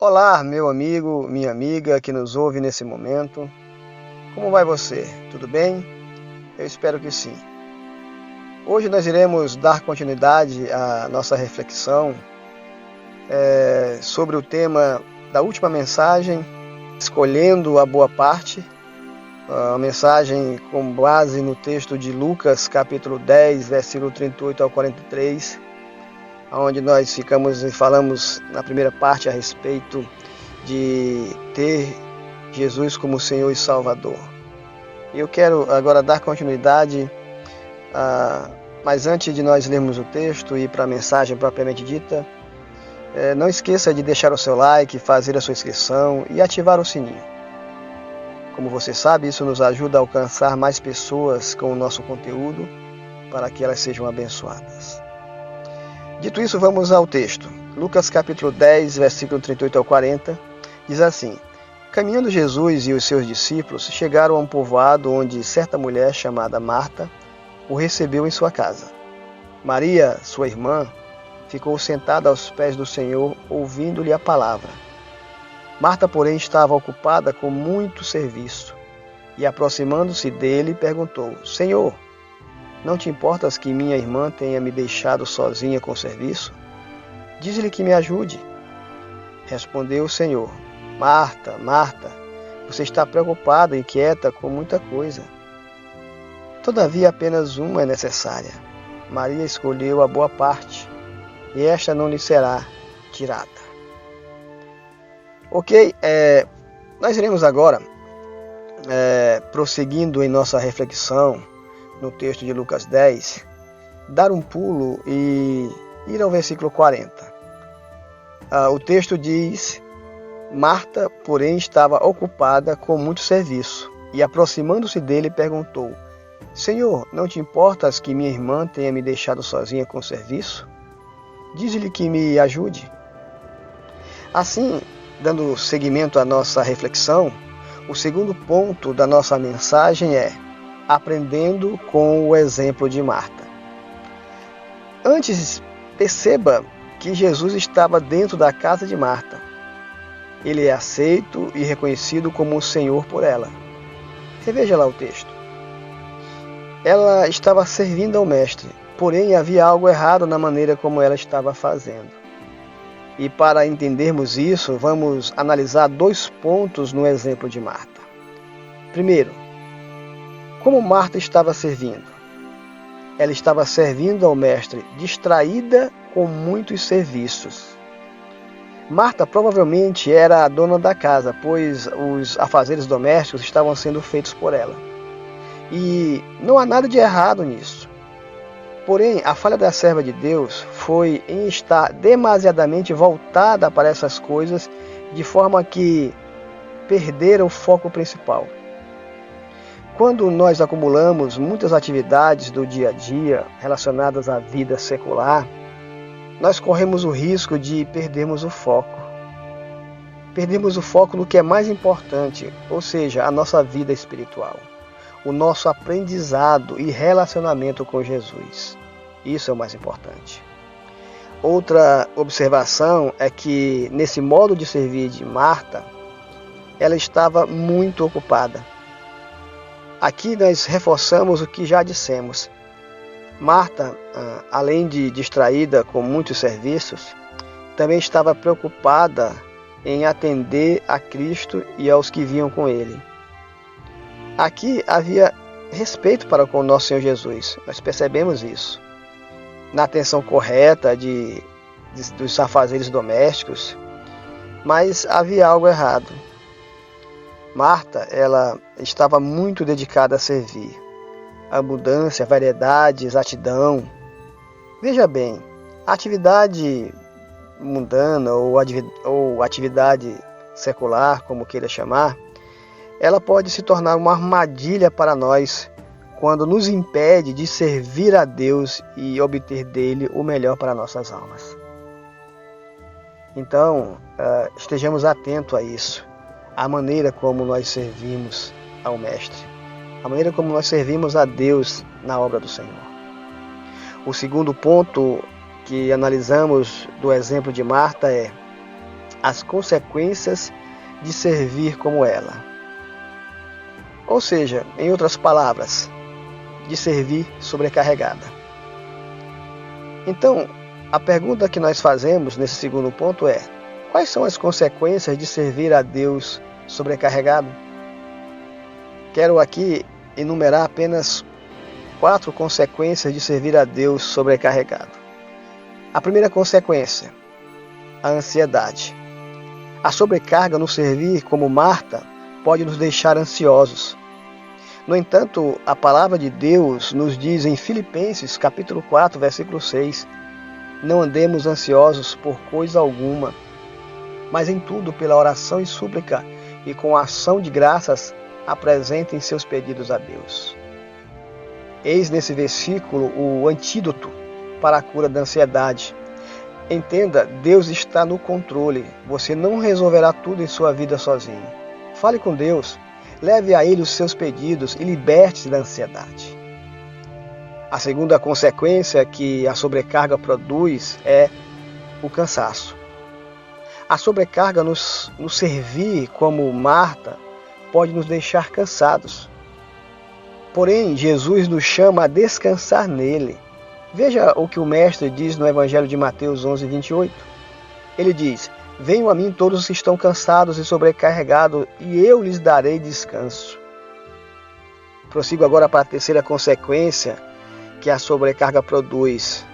Olá, meu amigo, minha amiga que nos ouve nesse momento. Como vai você? Tudo bem? Eu espero que sim. Hoje nós iremos dar continuidade à nossa reflexão sobre o tema da última mensagem, escolhendo a boa parte, a mensagem com base no texto de Lucas, capítulo 10, versículo 38 ao 43, onde nós falamos na primeira parte a respeito de ter Jesus como Senhor e Salvador. Eu quero agora dar continuidade, mas antes de nós lermos o texto e ir para a mensagem propriamente dita, não esqueça de deixar o seu like, fazer a sua inscrição e ativar o sininho. Como você sabe, isso nos ajuda a alcançar mais pessoas com o nosso conteúdo para que elas sejam abençoadas. Dito isso, vamos ao texto. Lucas capítulo 10, versículo 38 ao 40, diz assim: Caminhando Jesus e os seus discípulos chegaram a um povoado onde certa mulher chamada Marta o recebeu em sua casa. Maria, sua irmã, ficou sentada aos pés do Senhor, ouvindo-lhe a palavra. Marta, porém, estava ocupada com muito serviço e, aproximando-se dele, perguntou: Senhor, não te importas que minha irmã tenha me deixado sozinha com o serviço? Diz-lhe que me ajude. Respondeu o Senhor: Marta, Marta, você está preocupada e inquieta com muita coisa. Todavia apenas uma é necessária. Maria escolheu a boa parte, e esta não lhe será tirada. Ok, nós iremos agora, prosseguindo em nossa reflexão, no texto de Lucas 10, dar um pulo e ir ao versículo 40. O texto diz: Marta, porém, estava ocupada com muito serviço, e aproximando-se dele, perguntou: Senhor, não te importas que minha irmã tenha me deixado sozinha com o serviço? Diz-lhe que me ajude. Assim, dando seguimento à nossa reflexão, o segundo ponto da nossa mensagem é aprendendo com o exemplo de Marta. Antes, perceba que Jesus estava dentro da casa de Marta. Ele é aceito e reconhecido como o Senhor por ela. Reveja lá o texto. Ela estava servindo ao Mestre, porém havia algo errado na maneira como ela estava fazendo. E para entendermos isso, vamos analisar 2 pontos no exemplo de Marta. Primeiro, como Marta estava servindo? Ela estava servindo ao Mestre, distraída com muitos serviços. Marta provavelmente era a dona da casa, pois os afazeres domésticos estavam sendo feitos por ela. E não há nada de errado nisso. Porém, a falha da serva de Deus foi em estar demasiadamente voltada para essas coisas, de forma que perdera o foco principal. Quando nós acumulamos muitas atividades do dia a dia relacionadas à vida secular, nós corremos o risco de perdermos o foco. Perdemos o foco no que é mais importante, ou seja, a nossa vida espiritual, o nosso aprendizado e relacionamento com Jesus. Isso é o mais importante. Outra observação é que, nesse modo de servir de Marta, ela estava muito ocupada. Aqui nós reforçamos o que já dissemos. Marta, além de distraída com muitos serviços, também estava preocupada em atender a Cristo e aos que vinham com ele. Aqui havia respeito para com o nosso Senhor Jesus, nós percebemos isso. Na atenção correta dos afazeres domésticos, mas havia algo errado. Marta, ela estava muito dedicada a servir. Abundância, variedade, exatidão. Veja bem, a atividade mundana ou atividade secular, como queira chamar, ela pode se tornar uma armadilha para nós quando nos impede de servir a Deus e obter dele o melhor para nossas almas. Então, estejamos atentos a isso. A maneira como nós servimos ao Mestre, a maneira como nós servimos a Deus na obra do Senhor. O segundo ponto que analisamos do exemplo de Marta é: as consequências de servir como ela. Ou seja, em outras palavras, de servir sobrecarregada. Então, a pergunta que nós fazemos nesse segundo ponto é: quais são as consequências de servir a Deus sobrecarregado? Quero aqui enumerar apenas 4 consequências de servir a Deus sobrecarregado. A primeira consequência, a ansiedade. A sobrecarga no servir como Marta pode nos deixar ansiosos. No entanto, a palavra de Deus nos diz em Filipenses capítulo 4, versículo 6, não andemos ansiosos por coisa alguma, mas em tudo pela oração e súplica e com ação de graças apresentem seus pedidos a Deus. Eis nesse versículo o antídoto para a cura da ansiedade. Entenda, Deus está no controle. Você não resolverá tudo em sua vida sozinho. Fale com Deus, leve a Ele os seus pedidos e liberte-se da ansiedade. A segunda consequência que a sobrecarga produz é o cansaço. A sobrecarga no servir como Marta pode nos deixar cansados. Porém, Jesus nos chama a descansar nele. Veja o que o Mestre diz no Evangelho de Mateus 11, 28. Ele diz: venham a mim todos os que estão cansados e sobrecarregados, e eu lhes darei descanso. Prossigo agora para a terceira consequência que a sobrecarga produz,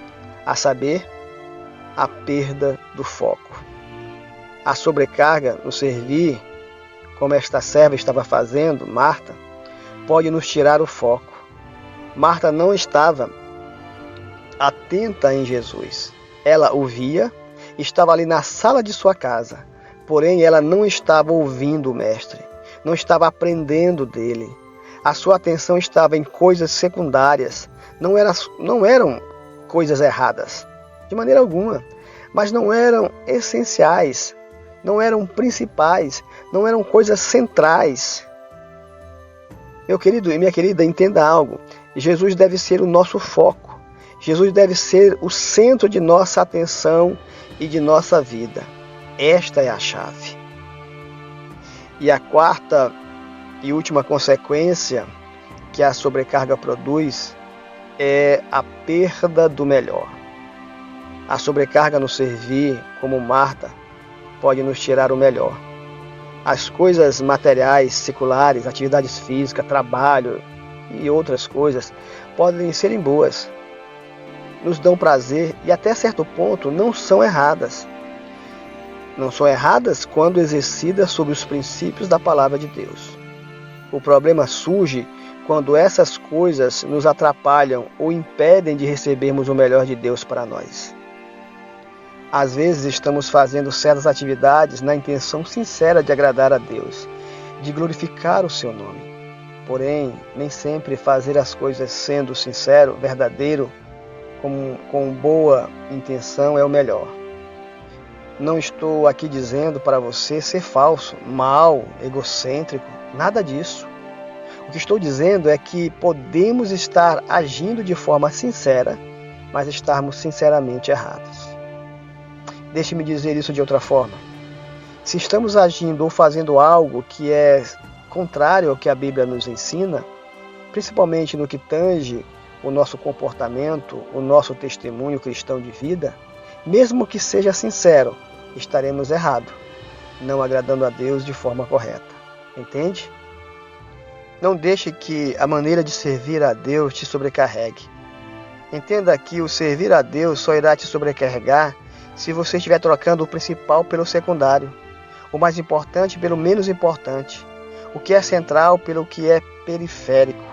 a saber, a perda do foco. A sobrecarga no servir, como esta serva estava fazendo, Marta, pode nos tirar o foco. Marta não estava atenta em Jesus. Ela o via, estava ali na sala de sua casa, porém ela não estava ouvindo o Mestre, não estava aprendendo dele. A sua atenção estava em coisas secundárias, não eram coisas erradas, de maneira alguma, mas não eram essenciais, não eram principais, não eram coisas centrais. Meu querido e minha querida, entenda algo. Jesus deve ser o nosso foco. Jesus deve ser o centro de nossa atenção e de nossa vida. Esta é a chave. E a quarta e última consequência que a sobrecarga produz é a perda do melhor. A sobrecarga no servir, como Marta, pode nos tirar o melhor. As coisas materiais, seculares, atividades físicas, trabalho e outras coisas podem serem boas, nos dão prazer e até certo ponto não são erradas. Não são erradas quando exercidas sob os princípios da palavra de Deus. O problema surge quando essas coisas nos atrapalham ou impedem de recebermos o melhor de Deus para nós. Às vezes estamos fazendo certas atividades na intenção sincera de agradar a Deus, de glorificar o seu nome. Porém, nem sempre fazer as coisas sendo sincero, verdadeiro, com boa intenção é o melhor. Não estou aqui dizendo para você ser falso, mau, egocêntrico, nada disso. O que estou dizendo é que podemos estar agindo de forma sincera, mas estarmos sinceramente errados. Deixe-me dizer isso de outra forma. Se estamos agindo ou fazendo algo que é contrário ao que a Bíblia nos ensina, principalmente no que tange o nosso comportamento, o nosso testemunho cristão de vida, mesmo que seja sincero, estaremos errados, não agradando a Deus de forma correta. Entende? Não deixe que a maneira de servir a Deus te sobrecarregue. Entenda que o servir a Deus só irá te sobrecarregar se você estiver trocando o principal pelo secundário, o mais importante pelo menos importante, o que é central pelo que é periférico.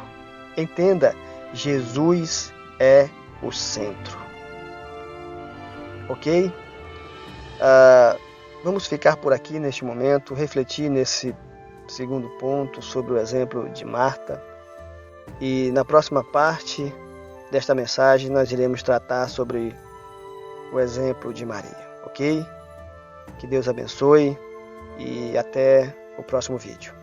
Entenda, Jesus é o centro. Ok? Vamos ficar por aqui neste momento, refletir nesse segundo ponto sobre o exemplo de Marta. E na próxima parte desta mensagem nós iremos tratar sobre o exemplo de Maria, ok? Que Deus abençoe e até o próximo vídeo.